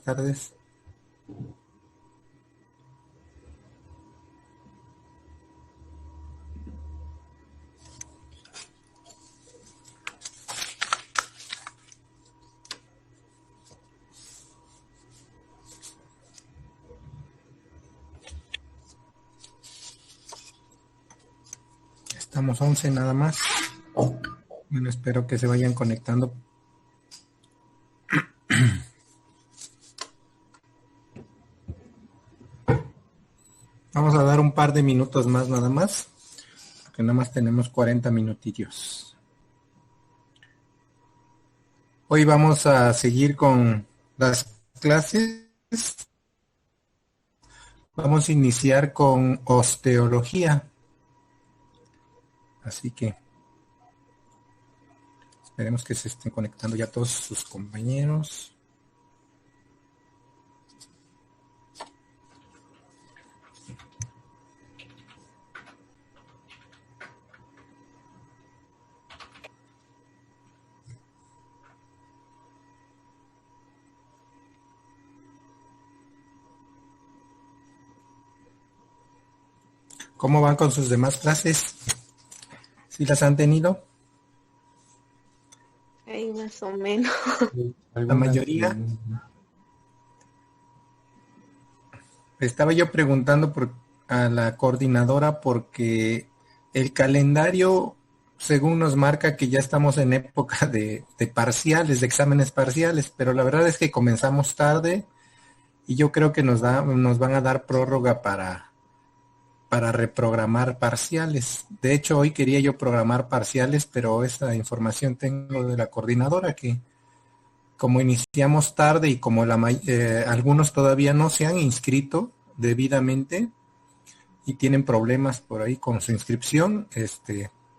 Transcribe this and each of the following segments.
tardes. Estamos 11 nada más. Bueno, espero que se vayan conectando. Vamos a dar un par de minutos más nada más, porque nada más tenemos 40 minutillos. Hoy vamos a seguir con las clases. Vamos a iniciar con osteología. Así que esperemos que se estén conectando ya todos sus compañeros. ¿Cómo van con sus demás clases? ¿Sí las han tenido? Ahí más o menos. La mayoría. Estaba yo preguntando a la coordinadora porque el calendario, según nos marca que ya estamos en época de parciales, de exámenes parciales, pero la verdad es que comenzamos tarde y yo creo que nos van a dar prórroga para reprogramar parciales. De hecho, hoy quería yo programar parciales, pero esa información tengo de la coordinadora que como iniciamos tarde y como algunos todavía no se han inscrito debidamente y tienen problemas por ahí con su inscripción,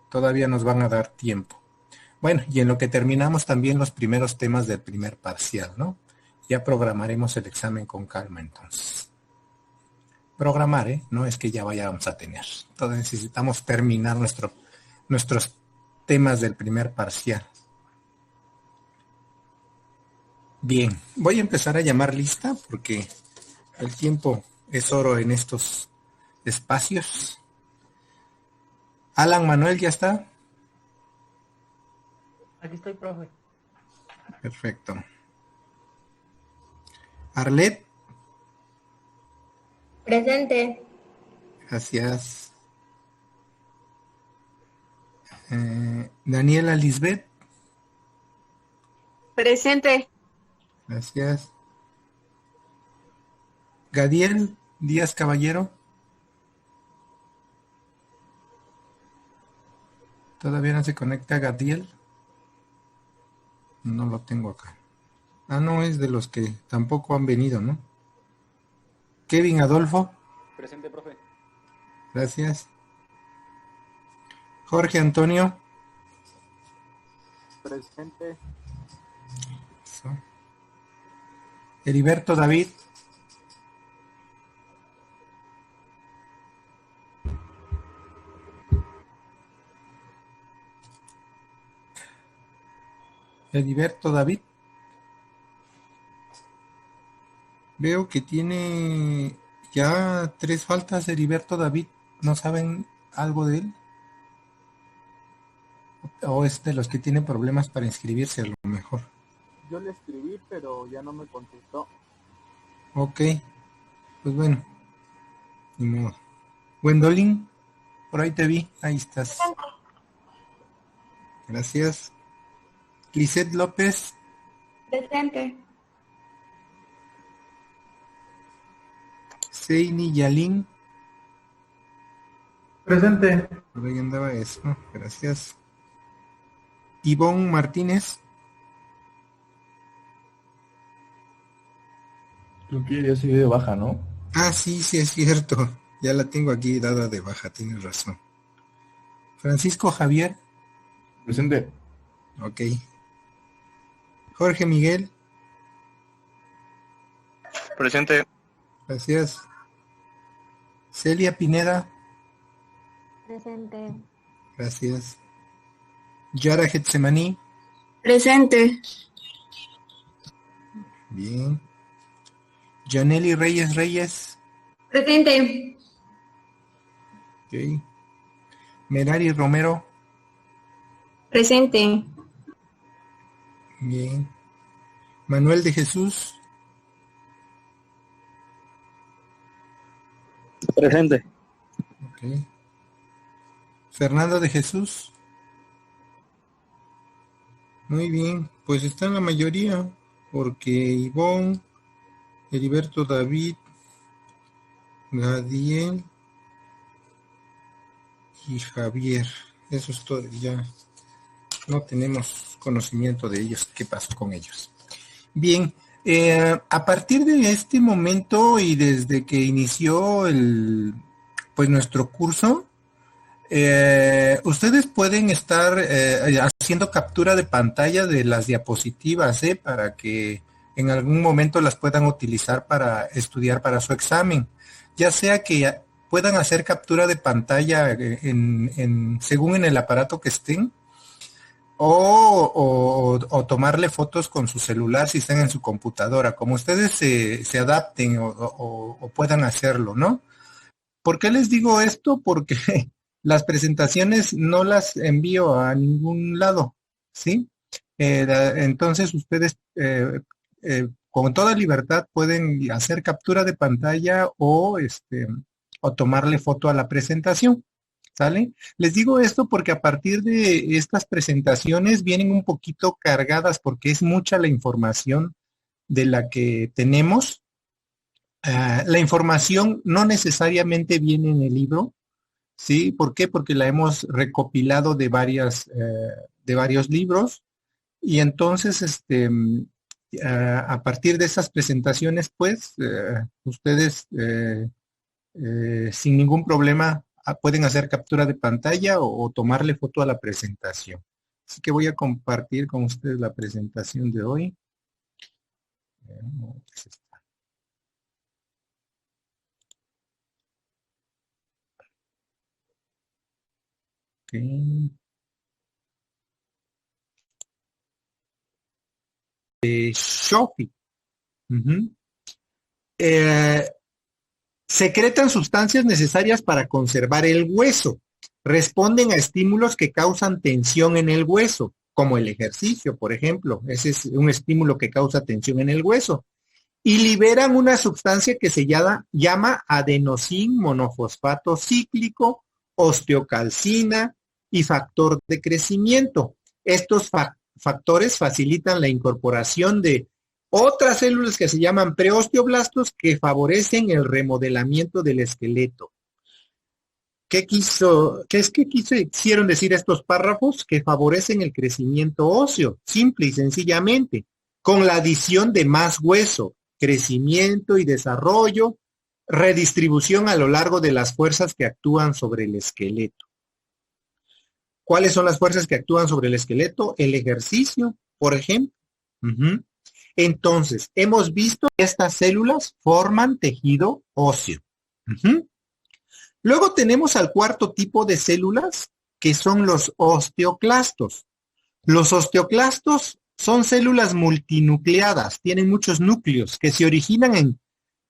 todavía nos van a dar tiempo. Bueno, y en lo que terminamos también los primeros temas del primer parcial, ¿no? Ya programaremos el examen con calma entonces. Programar, no es que ya vayamos a tener. Entonces necesitamos terminar nuestros temas del primer parcial. Bien, voy a empezar a llamar lista porque el tiempo es oro en estos espacios. Alan Manuel, ¿ya está? Aquí estoy, profe. Perfecto. Arlet. Presente. Gracias. Daniela Lisbeth. Presente. Gracias. Gadiel Díaz Caballero. ¿Todavía no se conecta Gadiel? No lo tengo acá. Ah, no, es de los que tampoco han venido, ¿no? Kevin Adolfo. Presente, profe. Gracias. Jorge Antonio. Presente. Eso. Heriberto David. Heriberto David. Veo que tiene ya 3 faltas Heriberto David. ¿No saben algo de él? ¿O es de los que tienen problemas para inscribirse a lo mejor? Yo le escribí, pero ya no me contestó. Ok. Pues bueno. Ni modo. Gwendolyn, por ahí te vi. Ahí estás. Gracias. Lisette López. Presente. Seini Yalin. Presente. Por ahí andaba eso. Gracias. Ivonne Martínez. Creo que ya sigue de baja, ¿no? Ah, sí, sí es cierto. Ya la tengo aquí dada de baja, tienes razón. Francisco Javier. Presente. Ok. Jorge Miguel. Presente. Gracias. Celia Pineda. Presente. Gracias. Yara Getsemaní. Presente. Bien. Jonely Reyes Reyes. Presente. Ok. Merari Romero. Presente. Bien. Manuel de Jesús. Presente. Ok. Fernando de Jesús. Muy bien, pues están la mayoría, porque Ivonne, Heriberto David, Gadiel y Javier. Eso es todo, ya no tenemos conocimiento de ellos, qué pasó con ellos. Bien, a partir de este momento y desde que inició pues nuestro curso, ustedes pueden estar haciendo captura de pantalla de las diapositivas, para que en algún momento las puedan utilizar para estudiar para su examen. Ya sea que puedan hacer captura de pantalla según en el aparato que estén, o tomarle fotos con su celular si están en su computadora, como ustedes se adapten o puedan hacerlo, ¿no? ¿Por qué les digo esto? Porque las presentaciones no las envío a ningún lado, ¿sí? Entonces ustedes con toda libertad pueden hacer captura de pantalla o tomarle foto a la presentación, ¿sale? Les digo esto porque a partir de estas presentaciones vienen un poquito cargadas porque es mucha la información de la que tenemos. La información no necesariamente viene en el libro, ¿sí? ¿Por qué? Porque la hemos recopilado de varios libros y entonces a partir de esas presentaciones, pues, ustedes sin ningún problema pueden hacer captura de pantalla o tomarle foto a la presentación. Así que voy a compartir con ustedes la presentación de hoy. Okay. Shofi. Secretan sustancias necesarias para conservar el hueso. Responden a estímulos que causan tensión en el hueso, como el ejercicio, por ejemplo. Ese es un estímulo que causa tensión en el hueso. Y liberan una sustancia que se llama adenosín monofosfato cíclico, osteocalcina y factor de crecimiento. Estos factores facilitan la incorporación de otras células que se llaman preosteoblastos que favorecen el remodelamiento del esqueleto. ¿Qué quisieron decir estos párrafos? Que favorecen el crecimiento óseo, simple y sencillamente, con la adición de más hueso, crecimiento y desarrollo, redistribución a lo largo de las fuerzas que actúan sobre el esqueleto. ¿Cuáles son las fuerzas que actúan sobre el esqueleto? El ejercicio, por ejemplo. Entonces, hemos visto que estas células forman tejido óseo. Luego tenemos al cuarto tipo de células, que son los osteoclastos. Los osteoclastos son células multinucleadas, tienen muchos núcleos que se originan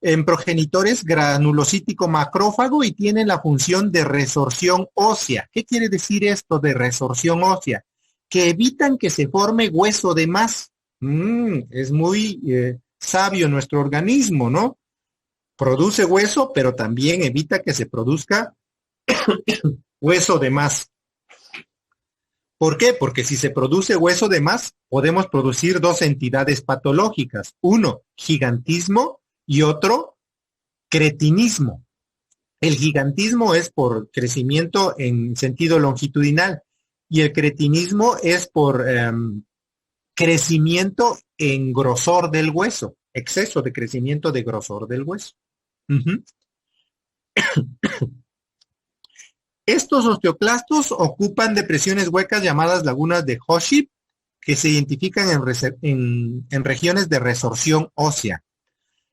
en progenitores granulocítico macrófago y tienen la función de resorción ósea. ¿Qué quiere decir esto de resorción ósea? Que evitan que se forme hueso de más. Es muy sabio nuestro organismo, ¿no? Produce hueso, pero también evita que se produzca hueso de más. ¿Por qué? Porque si se produce hueso de más, podemos producir dos entidades patológicas. Uno, gigantismo y otro, cretinismo. El gigantismo es por crecimiento en sentido longitudinal y el cretinismo es por crecimiento en grosor del hueso, exceso de crecimiento de grosor del hueso. Estos osteoclastos ocupan depresiones huecas llamadas lagunas de Hooship, que se identifican en regiones de resorción ósea.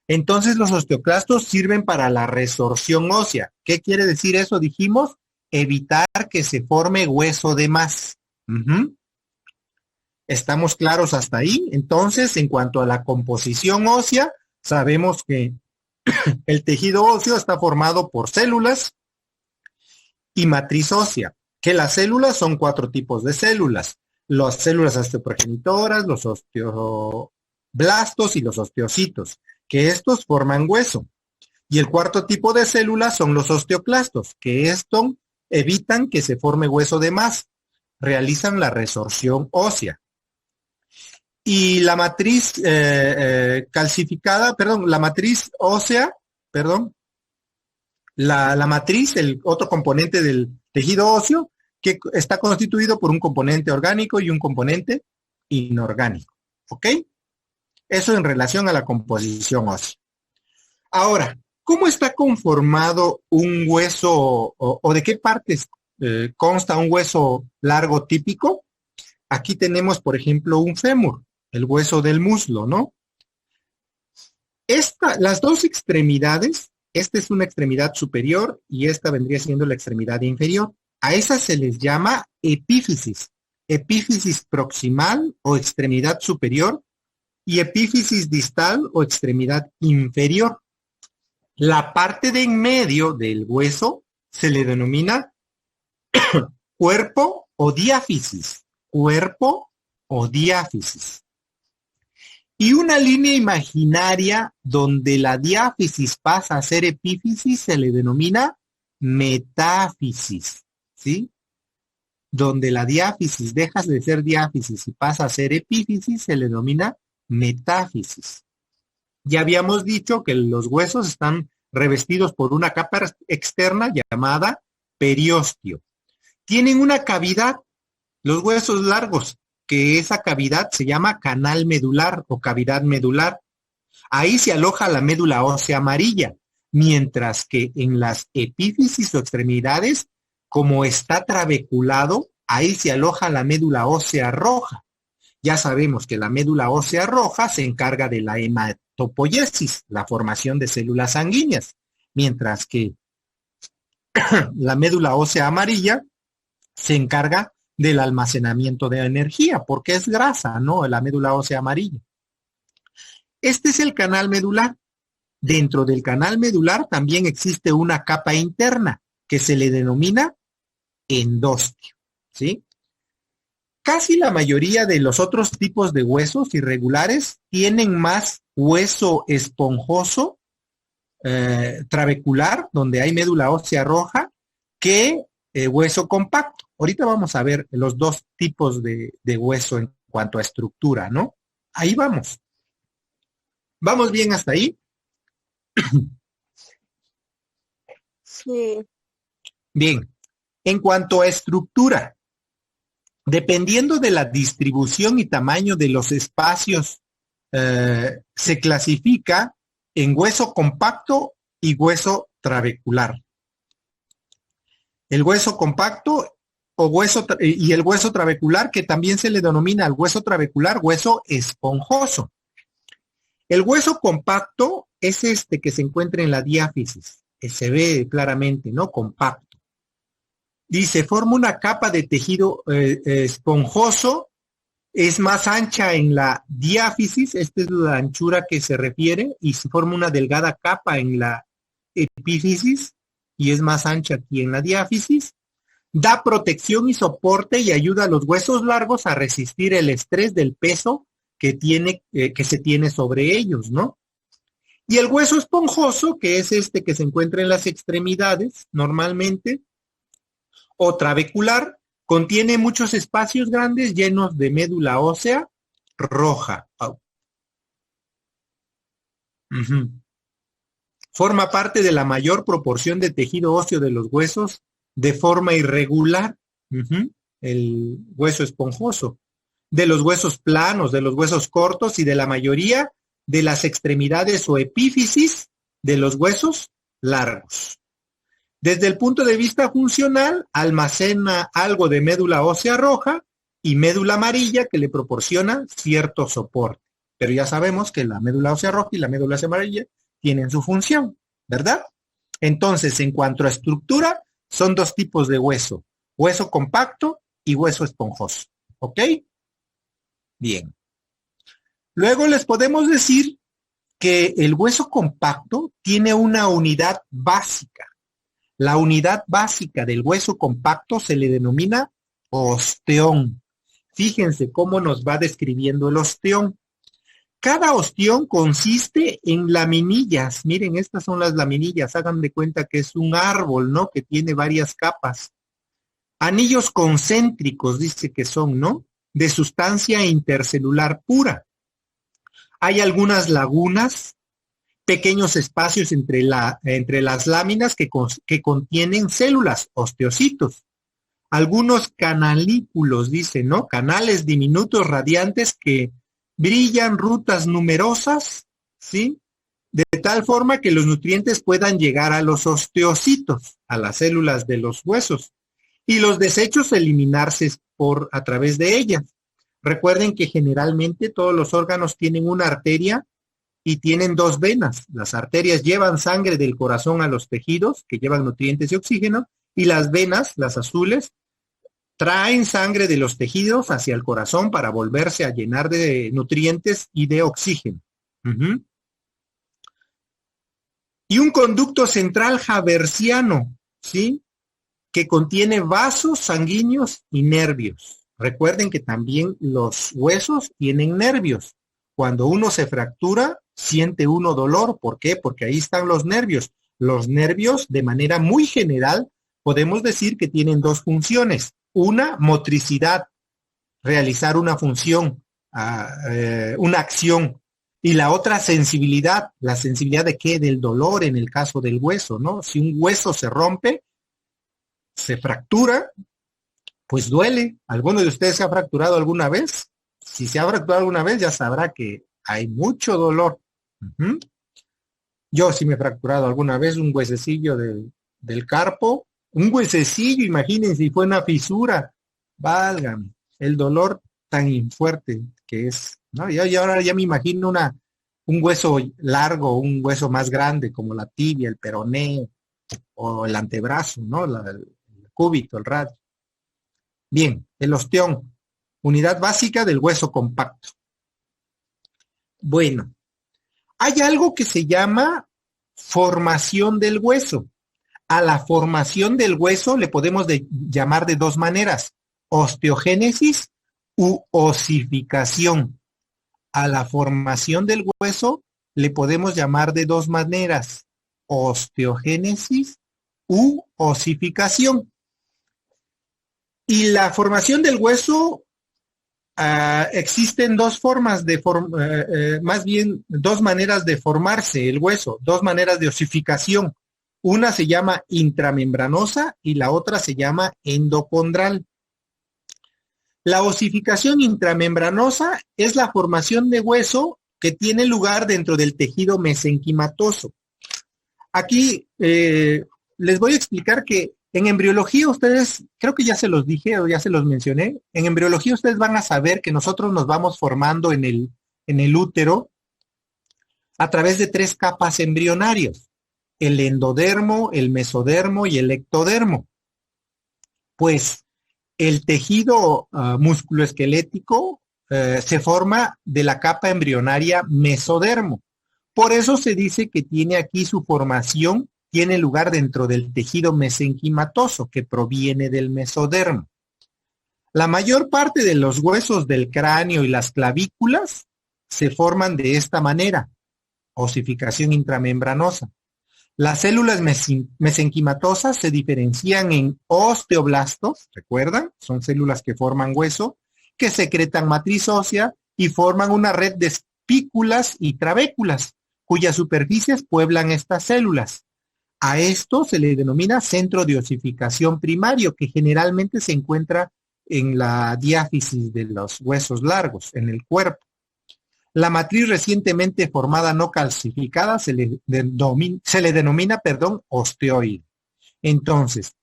Entonces los osteoclastos sirven para la resorción ósea. ¿Qué quiere decir eso? Dijimos, evitar que se forme hueso de más. ¿Estamos claros hasta ahí? Entonces, en cuanto a la composición ósea, Sabemos que el tejido óseo está formado por células y matriz ósea, que las células son 4 tipos de células. Las células osteoprogenitoras, los osteoblastos y los osteocitos, que estos forman hueso. Y el cuarto tipo de células son los osteoclastos, que estos evitan que se forme hueso de más, realizan la resorción ósea. Y la matriz la matriz ósea, la matriz, el otro componente del tejido óseo, que está constituido por un componente orgánico y un componente inorgánico. ¿Ok? Eso en relación a la composición ósea. Ahora, ¿cómo está conformado un hueso o de qué partes consta un hueso largo típico? Aquí tenemos, por ejemplo, un fémur, el hueso del muslo, ¿no? Las dos extremidades, esta es una extremidad superior y esta vendría siendo la extremidad inferior. A esas se les llama epífisis, epífisis proximal o extremidad superior y epífisis distal o extremidad inferior. La parte de en medio del hueso se le denomina cuerpo o diáfisis, cuerpo o diáfisis. Y una línea imaginaria donde la diáfisis pasa a ser epífisis se le denomina metáfisis, ¿sí? Donde la diáfisis deja de ser diáfisis y pasa a ser epífisis se le denomina metáfisis. Ya habíamos dicho que los huesos están revestidos por una capa externa llamada periósteo. Tienen una cavidad, los huesos largos, que esa cavidad se llama canal medular o cavidad medular. Ahí se aloja la médula ósea amarilla, mientras que en las epífisis o extremidades, como está trabeculado, ahí se aloja la médula ósea roja. Ya sabemos que la médula ósea roja se encarga de la hematopoiesis, la formación de células sanguíneas, mientras que la médula ósea amarilla se encarga del almacenamiento de energía, porque es grasa, ¿no? La médula ósea amarilla. Este es el canal medular. Dentro del canal medular también existe una capa interna que se le denomina endostio, ¿sí? Casi la mayoría de los otros tipos de huesos irregulares tienen más hueso esponjoso trabecular, donde hay médula ósea roja, que hueso compacto. Ahorita vamos a ver los dos tipos de hueso en cuanto a estructura, ¿no? Ahí vamos. ¿Vamos bien hasta ahí? Sí. Bien. En cuanto a estructura, dependiendo de la distribución y tamaño de los espacios, se clasifica en hueso compacto y hueso trabecular. El hueso compacto y el hueso trabecular, que también se le denomina al hueso trabecular hueso esponjoso. El hueso compacto es este que se encuentra en la diáfisis, que se ve claramente, ¿no? Compacto. Y se forma una capa de tejido esponjoso, es más ancha en la diáfisis, esta es la anchura que se refiere, y se forma una delgada capa en la epífisis, y es más ancha aquí en la diáfisis. Da protección y soporte y ayuda a los huesos largos a resistir el estrés del peso que se tiene sobre ellos, ¿no? Y el hueso esponjoso, que es este que se encuentra en las extremidades, normalmente, o trabecular, contiene muchos espacios grandes llenos de médula ósea roja. Forma parte de la mayor proporción de tejido óseo de los huesos de forma irregular. El hueso esponjoso. De los huesos planos, de los huesos cortos y de la mayoría de las extremidades o epífisis de los huesos largos. Desde el punto de vista funcional, almacena algo de médula ósea roja y médula amarilla que le proporciona cierto soporte. Pero ya sabemos que la médula ósea roja y la médula ósea amarilla tienen su función, ¿verdad? Entonces, en cuanto a estructura, son dos tipos de hueso: hueso compacto y hueso esponjoso. ¿Ok? Bien. Luego les podemos decir que el hueso compacto tiene una unidad básica. La unidad básica del hueso compacto se le denomina osteón. Fíjense cómo nos va describiendo el osteón. Cada osteón consiste en laminillas. Miren, estas son las laminillas. Hagan de cuenta que es un árbol, ¿no? Que tiene varias capas. Anillos concéntricos, dice que son, ¿no? De sustancia intercelular pura. Hay algunas lagunas, pequeños espacios entre las láminas que contienen células, osteocitos. Algunos canalículos, dice, ¿no? Canales diminutos radiantes que brillan rutas numerosas, ¿sí? De tal forma que los nutrientes puedan llegar a los osteocitos, a las células de los huesos, y los desechos eliminarse a través de ellas. Recuerden que generalmente todos los órganos tienen una arteria y tienen dos venas. Las arterias llevan sangre del corazón a los tejidos, que llevan nutrientes y oxígeno, y las venas, las azules, traen sangre de los tejidos hacia el corazón para volverse a llenar de nutrientes y de oxígeno. Y un conducto central haversiano, ¿sí? Que contiene vasos sanguíneos y nervios. Recuerden que también los huesos tienen nervios. Cuando uno se fractura, siente uno dolor. ¿Por qué? Porque ahí están los nervios. Los nervios, de manera muy general, podemos decir que tienen dos funciones. Una, motricidad, realizar una función, una acción. Y la otra, sensibilidad. ¿La sensibilidad de qué? Del dolor en el caso del hueso, ¿no? Si un hueso se rompe, se fractura, pues duele. ¿Alguno de ustedes se ha fracturado alguna vez? Si se ha fracturado alguna vez, ya sabrá que hay mucho dolor. Yo sí me he fracturado alguna vez un huesecillo del carpo. Un huesecillo, imagínense, si fue una fisura. Válgame, el dolor tan fuerte que es, ¿no? Y ahora ya me imagino un hueso largo, un hueso más grande, como la tibia, el peroné, o el antebrazo, ¿no? El cúbito, el radio. Bien, el osteón, unidad básica del hueso compacto. Bueno, hay algo que se llama formación del hueso. A la formación del hueso le podemos llamar de dos maneras, osteogénesis u osificación. A la formación del hueso le podemos llamar de dos maneras, osteogénesis u osificación. Y la formación del hueso, existen dos formas más bien dos maneras de formarse el hueso, dos maneras de osificación. Una se llama intramembranosa y la otra se llama endocondral. La osificación intramembranosa es la formación de hueso que tiene lugar dentro del tejido mesenquimatoso. Aquí les voy a explicar que en embriología ustedes, creo que ya se los dije o ya se los mencioné, en embriología ustedes van a saber que nosotros nos vamos formando en el útero a través de tres capas embrionarias, el endodermo, el mesodermo y el ectodermo. Pues el tejido musculoesquelético se forma de la capa embrionaria mesodermo. Por eso se dice que tiene aquí su formación, tiene lugar dentro del tejido mesenquimatoso que proviene del mesodermo. La mayor parte de los huesos del cráneo y las clavículas se forman de esta manera, osificación intramembranosa. Las células mesenquimatosas se diferencian en osteoblastos, ¿recuerdan? Son células que forman hueso, que secretan matriz ósea y forman una red de espículas y trabéculas, cuyas superficies pueblan estas células. A esto se le denomina centro de osificación primario, que generalmente se encuentra en la diáfisis de los huesos largos, en el cuerpo. La matriz recientemente formada no calcificada se le denomina, osteoide. Entonces,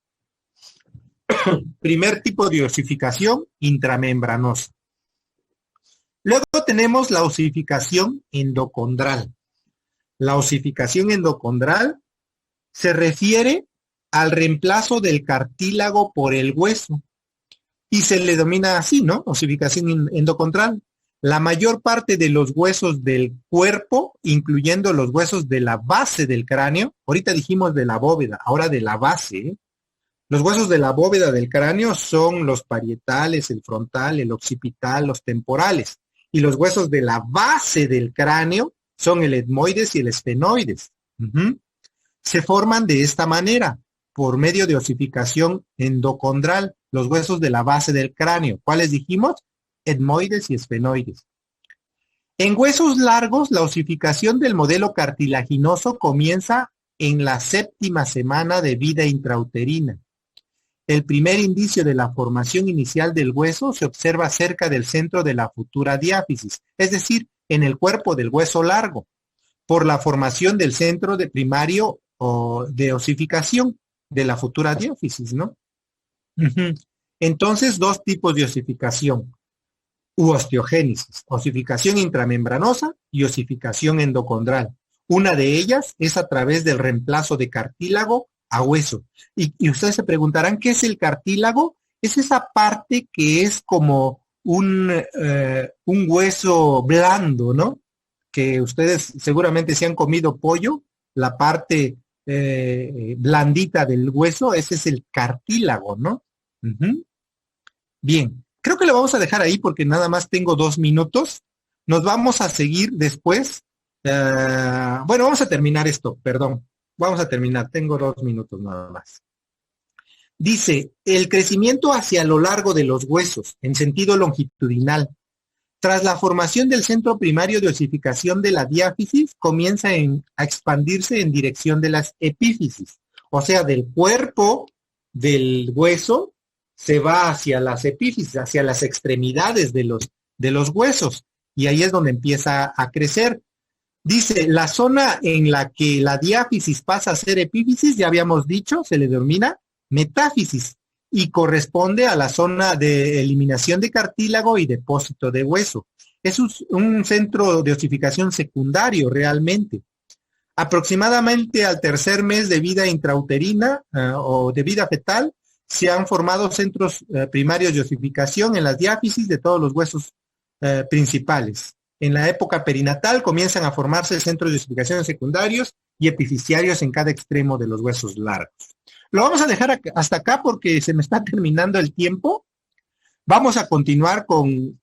primer tipo de osificación intramembranosa. Luego tenemos la osificación endocondral. La osificación endocondral se refiere al reemplazo del cartílago por el hueso y se le denomina así, ¿no? Osificación endocondral. La mayor parte de los huesos del cuerpo, incluyendo los huesos de la base del cráneo, ahorita dijimos de la bóveda, ahora de la base, ¿eh? Los huesos de la bóveda del cráneo son los parietales, el frontal, el occipital, los temporales. Y los huesos de la base del cráneo son el etmoides y el esfenoides. Se forman de esta manera, por medio de osificación endocondral, los huesos de la base del cráneo. ¿Cuáles dijimos? Etmoides y esfenoides. En huesos largos, la osificación del modelo cartilaginoso comienza en la 7ª semana de vida intrauterina. El primer indicio de la formación inicial del hueso se observa cerca del centro de la futura diáfisis, es decir, en el cuerpo del hueso largo, por la formación del centro de primario o de osificación de la futura diáfisis, ¿no? Entonces, dos tipos de osificación u osteogénesis, osificación intramembranosa y osificación endocondral. Una de ellas es a través del reemplazo de cartílago a hueso. Y ustedes se preguntarán, ¿qué es el cartílago? Es esa parte que es como un hueso blando, ¿no? Que ustedes seguramente si han comido pollo, la parte blandita del hueso, ese es el cartílago, ¿no? Bien, creo que lo vamos a dejar ahí porque nada más tengo 2 minutos. Nos vamos a seguir después. Bueno, vamos a terminar esto, perdón. Vamos a terminar, tengo 2 minutos nada más. Dice, el crecimiento hacia lo largo de los huesos, en sentido longitudinal. Tras la formación del centro primario de osificación de la diáfisis, comienza a expandirse en dirección de las epífisis. O sea, del cuerpo del hueso se va hacia las epífisis, hacia las extremidades de los huesos. Y ahí es donde empieza a crecer. Dice, la zona en la que la diáfisis pasa a ser epífisis, ya habíamos dicho, se le denomina metáfisis y corresponde a la zona de eliminación de cartílago y depósito de hueso. Es un centro de osificación secundario realmente. Aproximadamente al 3er mes de vida intrauterina o de vida fetal, se han formado centros primarios de osificación en las diáfisis de todos los huesos principales. En la época perinatal comienzan a formarse centros de osificación secundarios y epificiarios en cada extremo de los huesos largos. Lo vamos a dejar hasta acá porque se me está terminando el tiempo. Vamos a continuar con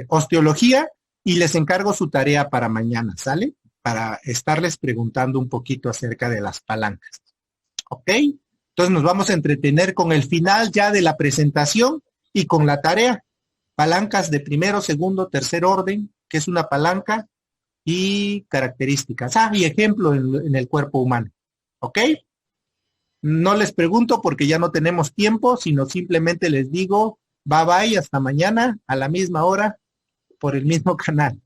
osteología y les encargo su tarea para mañana, ¿sale? Para estarles preguntando un poquito acerca de las palancas. ¿Ok? Entonces nos vamos a entretener con el final ya de la presentación y con la tarea. Palancas de primero, segundo, tercer orden, que es una palanca, y características. Y ejemplo en el cuerpo humano. ¿Ok? No les pregunto porque ya no tenemos tiempo, sino simplemente les digo bye bye, hasta mañana a la misma hora por el mismo canal.